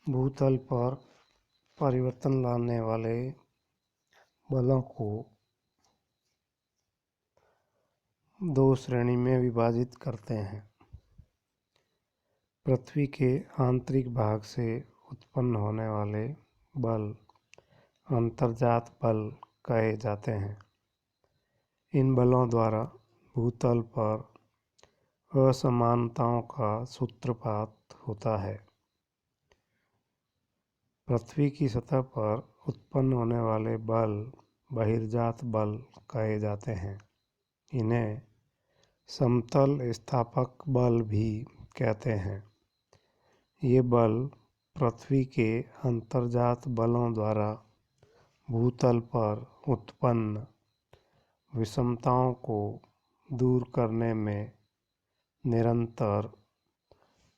भूतल पर परिवर्तन लाने वाले बलों को दो श्रेणी में विभाजित करते हैं। पृथ्वी के आंतरिक भाग से उत्पन्न होने वाले बल अंतर्जात बल कहे जाते हैं। इन बलों द्वारा भूतल पर असमानताओं का सूत्रपात होता है। पृथ्वी की सतह पर उत्पन्न होने वाले बल बहिर्जात बल कहे जाते हैं। इन्हें समतल स्थापक बल भी कहते हैं। ये बल पृथ्वी के अंतर्जात बलों द्वारा भूतल पर उत्पन्न विषमताओं को दूर करने में निरंतर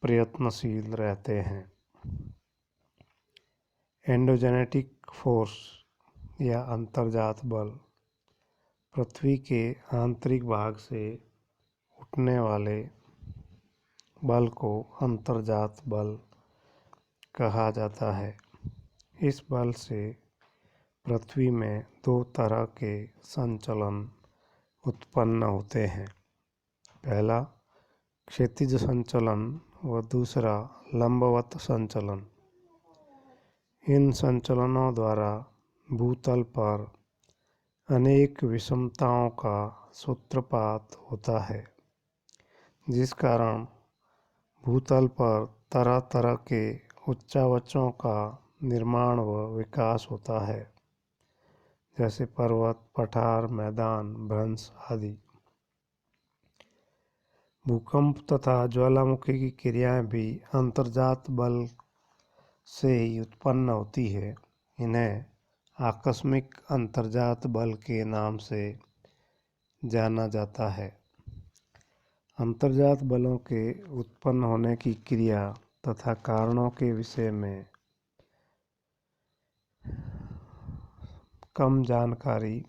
प्रयत्नशील रहते हैं। एंडोजेनेटिक फोर्स या अंतर्जात बल पृथ्वी के आंतरिक भाग से उठने वाले बल को अंतर्जात बल कहा जाता है। इस बल से पृथ्वी में दो तरह के संचलन उत्पन्न होते हैं। पहला क्षैतिज संचलन व दूसरा लंबवत संचलन। इन संचलनों द्वारा भूतल पर अनेक विषमताओं का सूत्रपात होता है, जिस कारण भूतल पर तरह तरह के उच्चावचों का निर्माण व विकास होता है, जैसे पर्वत, पठार, मैदान, भ्रंश आदि। भूकंप तथा ज्वालामुखी की क्रियाएं भी अंतर्जात बल से ही उत्पन्न होती है। इन्हें आकस्मिक अंतर्जात बल के नाम से जाना जाता है। अंतर्जात बलों के उत्पन्न होने की क्रिया तथा कारणों के विषय में कम जानकारी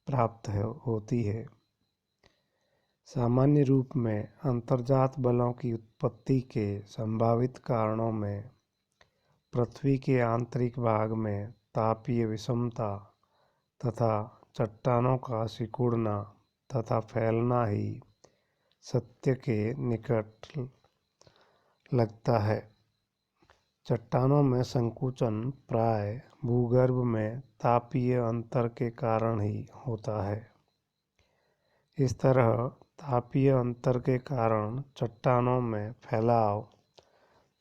प्राप्त होती है। सामान्य रूप में अंतर्जात बलों की उत्पत्ति के संभावित कारणों में पृथ्वी के आंतरिक भाग में तापीय विषमता तथा चट्टानों का सिकुड़ना तथा फैलना ही सत्य के निकट लगता है। चट्टानों में संकुचन प्राय भूगर्भ में तापीय अंतर के कारण ही होता है। इस तरह तापीय अंतर के कारण चट्टानों में फैलाव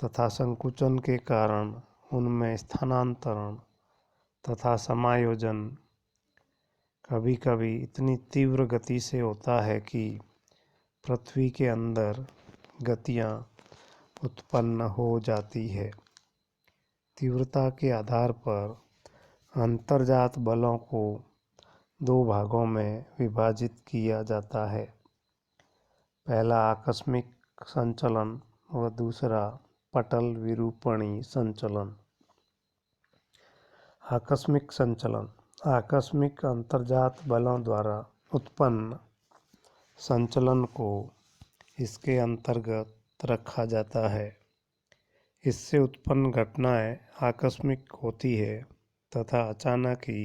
तथा संकुचन के कारण उनमें स्थानांतरण तथा समायोजन कभी कभी इतनी तीव्र गति से होता है कि पृथ्वी के अंदर गतियां उत्पन्न हो जाती है। तीव्रता के आधार पर अंतर्जात बलों को दो भागों में विभाजित किया जाता है। पहला आकस्मिक संचलन व दूसरा पटल विरूपणी संचलन। आकस्मिक संचलन आकस्मिक अंतर्जात बलों द्वारा उत्पन्न संचलन को इसके अंतर्गत रखा जाता है। इससे उत्पन्न घटनाएं आकस्मिक होती है तथा अचानक ही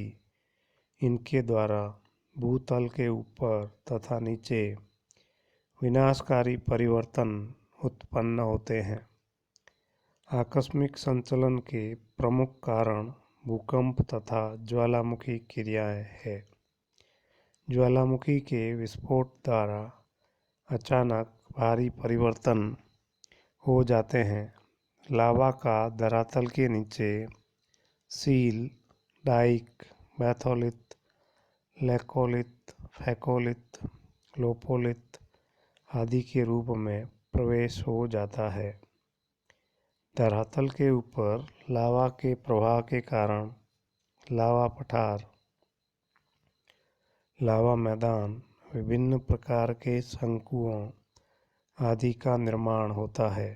इनके द्वारा भूतल के ऊपर तथा नीचे विनाशकारी परिवर्तन उत्पन्न होते हैं। आकस्मिक संचलन के प्रमुख कारण भूकंप तथा ज्वालामुखी क्रियाएं हैं। ज्वालामुखी के विस्फोट द्वारा अचानक भारी परिवर्तन हो जाते हैं। लावा का धरातल के नीचे sill, dyke, batholith, laccolith, phacolith, lopolith आदि के रूप में प्रवेश हो जाता है। धरातल के ऊपर लावा के प्रवाह के कारण लावा पठार, लावा मैदान, विभिन्न प्रकार के शंकुओं आदि का निर्माण होता है।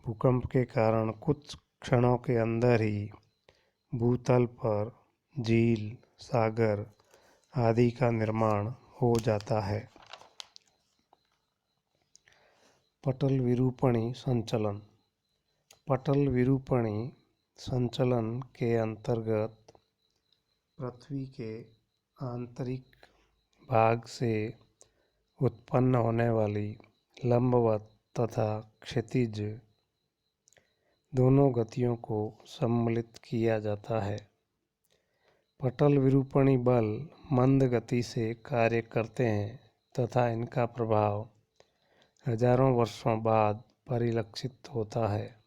भूकंप के कारण कुछ क्षणों के अंदर ही भूतल पर झील, सागर आदि का निर्माण हो जाता है। पटल विरूपणी संचलन पटल विरूपणी संचलन के अंतर्गत पृथ्वी के आंतरिक भाग से उत्पन्न होने वाली लंबवत तथा क्षैतिज दोनों गतियों को सम्मिलित किया जाता है। पटल विरूपणी बल मंद गति से कार्य करते हैं तथा इनका प्रभाव हजारों वर्षों बाद परिलक्षित होता है।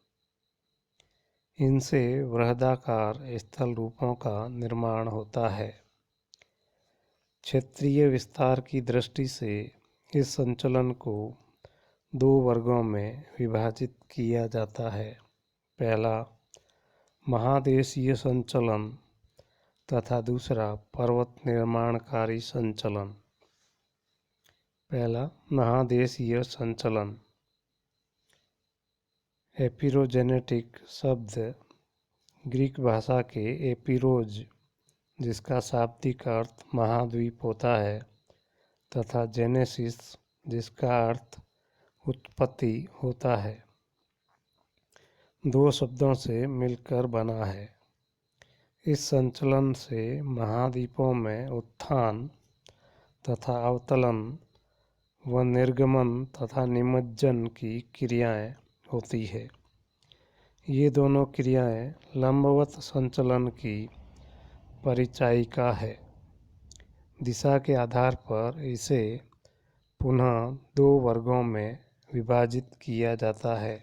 इनसे वृहदाकार स्थल रूपों का निर्माण होता है। क्षेत्रीय विस्तार की दृष्टि से इस संचलन को दो वर्गों में विभाजित किया जाता है। पहला महादेशीय संचलन तथा दूसरा पर्वत निर्माणकारी संचलन। पहला महादेशीय संचलन। एपिरोजेनेटिक शब्द ग्रीक भाषा के एपिरोज, जिसका शाब्दिक अर्थ महाद्वीप होता है, तथा जेनेसिस, जिसका अर्थ उत्पत्ति होता है, दो शब्दों से मिलकर बना है। इस संचलन से महाद्वीपों में उत्थान तथा अवतलन व निर्गमन तथा निमज्जन की क्रियाएं होती है। ये दोनों क्रियाएं लंबवत संचलन की परिचायिका है। दिशा के आधार पर इसे पुनः दो वर्गों में विभाजित किया जाता है।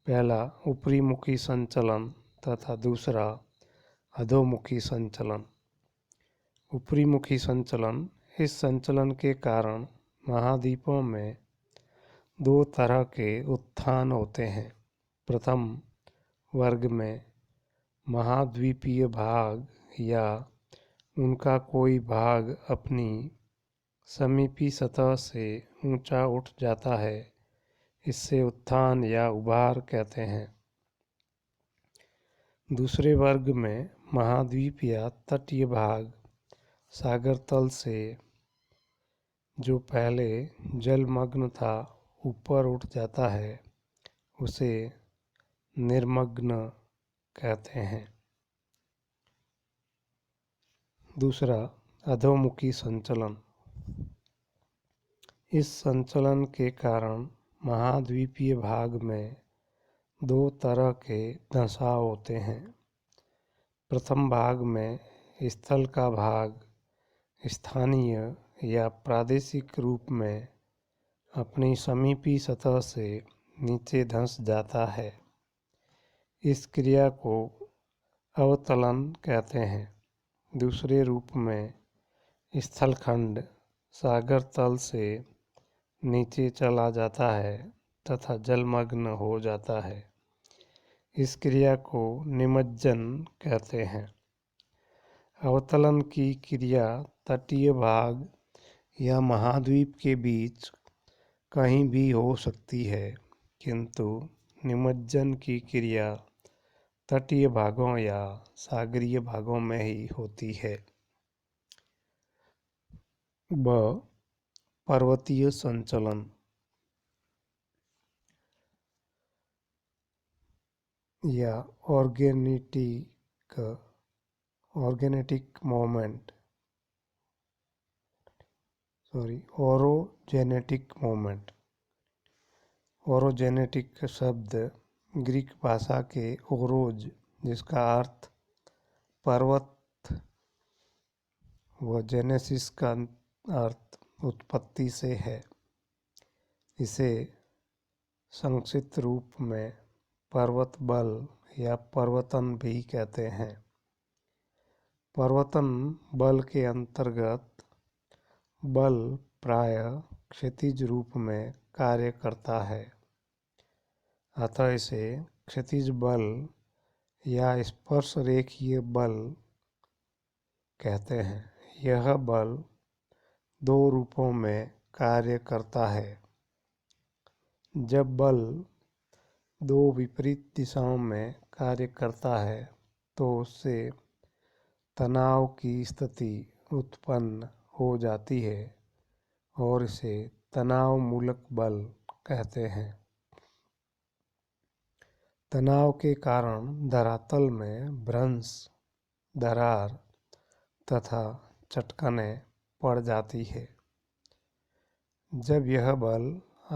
पहला ऊपरी मुखी संचलन तथा दूसरा अधोमुखी संचलन। ऊपरी मुखी संचलन। इस संचलन के कारण महाद्वीपों में दो तरह के उत्थान होते हैं। प्रथम वर्ग में महाद्वीपीय भाग या उनका कोई भाग अपनी समीपी सतह से ऊंचा उठ जाता है। इससे उत्थान या उभार कहते हैं। दूसरे वर्ग में महाद्वीप या तटीय भाग सागर तल से जो पहले जलमग्न था ऊपर उठ जाता है, उसे निर्मग्न कहते हैं। दूसरा अधोमुखी संचलन। इस संचलन के कारण महाद्वीपीय भाग में दो तरह के धंसाव होते हैं। प्रथम भाग में स्थल का भाग स्थानीय या प्रादेशिक रूप में अपनी समीपी सतह से नीचे धंस जाता है। इस क्रिया को अवतलन कहते हैं। दूसरे रूप में स्थलखंड सागर तल से नीचे चला जाता है तथा जलमग्न हो जाता है। इस क्रिया को निमज्जन कहते हैं। अवतलन की क्रिया तटीय भाग या महाद्वीप के बीच कहीं भी हो सकती है, किंतु निमज्जन की क्रिया तटीय भागों या सागरीय भागों में ही होती है। पर्वतीय संचलन या ऑर्गेनेटिक मूवमेंट ओरोजेनेटिक मूवमेंट। ओरोजेनेटिक शब्द ग्रीक भाषा के ओरोज, जिसका अर्थ पर्वत व जेनेसिस का अर्थ उत्पत्ति से है। इसे संक्षिप्त रूप में पर्वत बल या पर्वतन भी कहते हैं। पर्वतन बल के अंतर्गत बल प्रायः क्षैतिज रूप में कार्य करता है, अतः इसे क्षैतिज बल या स्पर्श रेखीय बल कहते हैं। यह बल दो रूपों में कार्य करता है। जब बल दो विपरीत दिशाओं में कार्य करता है तो उससे तनाव की स्थिति उत्पन्न हो जाती है और इसे तनाव मूलक बल कहते हैं। तनाव के कारण धरातल में भ्रंश, दरार तथा चटकनें पड़ जाती है। जब यह बल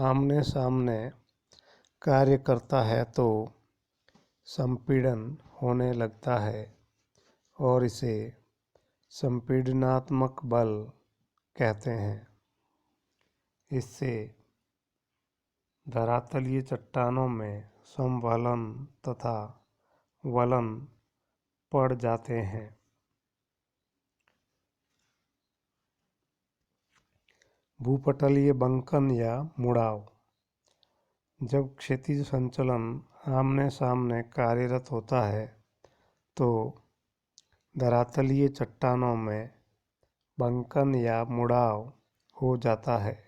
आमने सामने कार्य करता है तो संपीड़न होने लगता है और इसे संपीड़नात्मक बल कहते हैं। इससे धरातलीय चट्टानों में समवलन तथा वलन पड़ जाते हैं। भूपटलीय बंकन या मुड़ाव। जब क्षैतिज संचलन आमने सामने कार्यरत होता है तो धरातलीय चट्टानों में बंकन या मुड़ाव हो जाता है।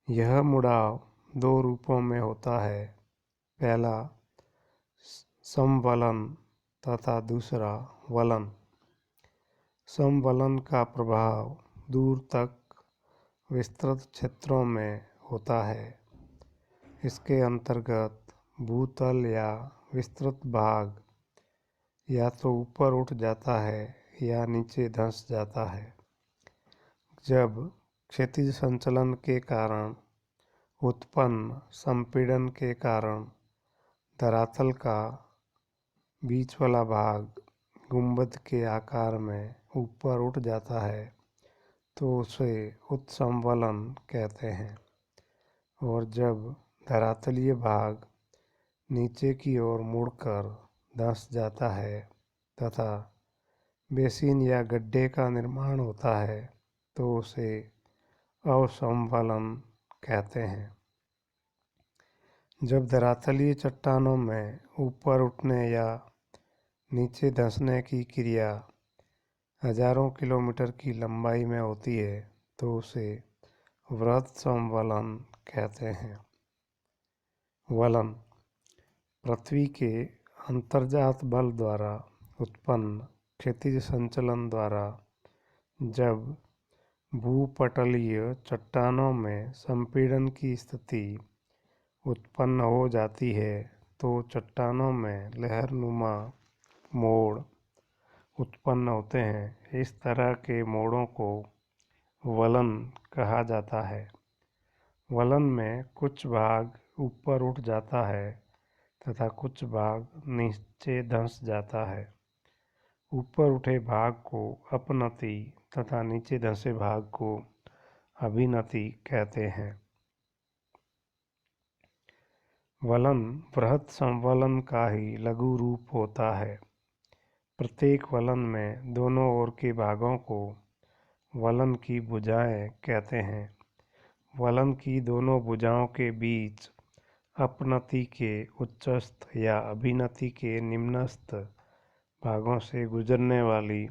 यह मुड़ाव दो रूपों में होता है, पहला समवलन तथा दूसरा वलन। समवलन का प्रभाव दूर तक विस्तृत क्षेत्रों में होता है। इसके अंतर्गत भूतल या विस्तृत भाग या तो ऊपर उठ जाता है या नीचे धंस जाता है। जब क्षैतिज संचलन के कारण उत्पन्न संपीड़न के कारण धरातल का बीच वाला भाग गुंबद के आकार में ऊपर उठ जाता है तो उसे उत्समवलन कहते हैं। और जब धरातलीय भाग नीचे की ओर मुड़कर धंस जाता है तथा बेसिन या गड्ढे का निर्माण होता है तो उसे अवसमवलन कहते हैं। जब धरातलीय चट्टानों में ऊपर उठने या नीचे धंसने की क्रिया हजारों किलोमीटर की लंबाई में होती है तो उसे वृहद समवलन कहते हैं। वलन पृथ्वी के अंतर्जात बल द्वारा उत्पन्न क्षैतिज संचलन द्वारा जब भूपटलीय चट्टानों में संपीड़न की स्थिति उत्पन्न हो जाती है तो चट्टानों में लहरनुमा मोड़ उत्पन्न होते हैं। इस तरह के मोड़ों को वलन कहा जाता है। वलन में कुछ भाग ऊपर उठ जाता है तथा कुछ भाग नीचे धंस जाता है। ऊपर उठे भाग को अपनति तथा नीचे धंसे भाग को अभिनति कहते हैं। वलन वृहद समवलन का ही लघु रूप होता है। प्रत्येक वलन में दोनों ओर के भागों को वलन की भुजाएं कहते हैं। वलन की दोनों भुजाओं के बीच अपनति के उच्चस्थ या अभिनति के निम्नस्थ भागों से गुजरने वाली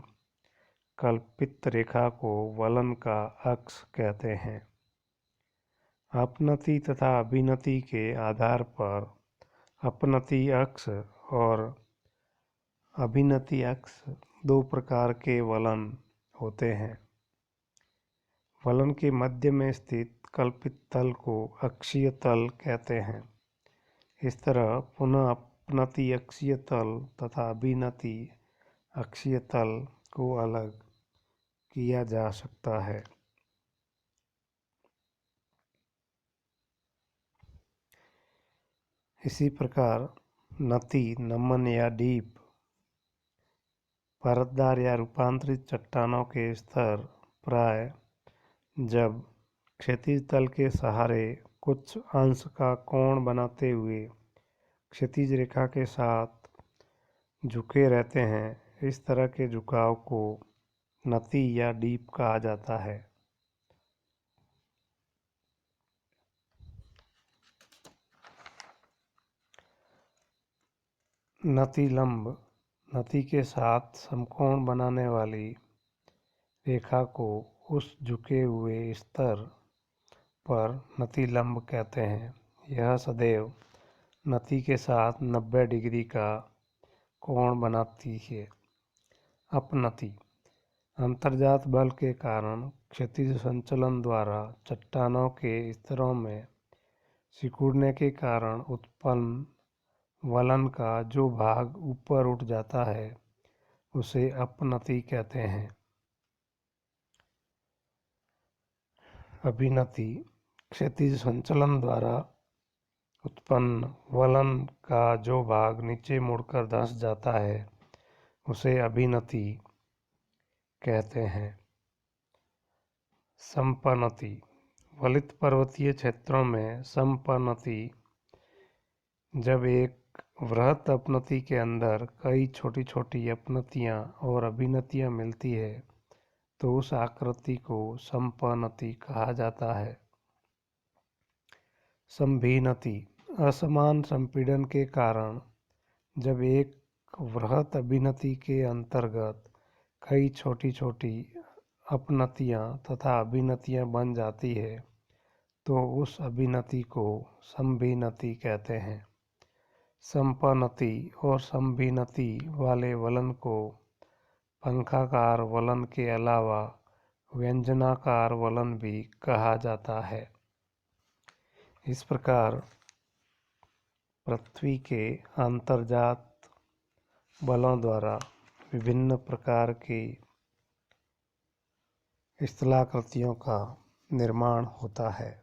कल्पित रेखा को वलन का अक्ष कहते हैं। अपनति तथा अभिनति के आधार पर अपनति अक्ष और अभिनति अक्ष दो प्रकार के वलन होते हैं। वलन के मध्य में स्थित कल्पित तल को अक्षीय तल कहते हैं। इस तरह पुनः अपनति अक्षीय तल तथा अभिनति अक्षीय तल को अलग किया जा सकता है। इसी प्रकार नति, नमन या डीप परतदार या रूपांतरित चट्टानों के स्तर प्राय जब क्षैतिज तल के सहारे कुछ अंश का कोण बनाते हुए क्षैतिज रेखा के साथ झुके रहते हैं। इस तरह के झुकाव को नति या डीप कहा जाता है। नति लंब नति के साथ समकोण बनाने वाली रेखा को उस झुके हुए स्तर पर नति लंब कहते हैं। यह सदैव नति के साथ 90 डिग्री का कोण बनाती है। अपनति अंतर्जात बल के कारण क्षैतिज संचलन द्वारा चट्टानों के स्तरों में सिकुड़ने के कारण उत्पन्न वलन का जो भाग ऊपर उठ जाता है उसे अपनति कहते हैं। अभिनति क्षैतिज संचलन द्वारा उत्पन्न वलन का जो भाग नीचे मुड़कर धंस जाता है उसे अभिनति कहते हैं। संपन्नति वलित पर्वतीय क्षेत्रों में संपन्नति जब एक वृहत अपनति के अंदर कई छोटी छोटी अपनतियां और अभिनतियां मिलती है तो उस आकृति को संपन्नति कहा जाता है। संभिन्नति असमान संपीड़न के कारण जब एक वृहत अभिनति के अंतर्गत कई छोटी छोटी अपनतियां तथा अभिनतियां बन जाती है तो उस अभिनति को संभिन्नति कहते हैं। संपन्नति और संभिन्नति वाले वलन को पंखाकार वलन के अलावा व्यंजनाकार वलन भी कहा जाता है। इस प्रकार पृथ्वी के अंतर्जात बलों द्वारा विभिन्न प्रकार की स्थलाकृतियों का निर्माण होता है।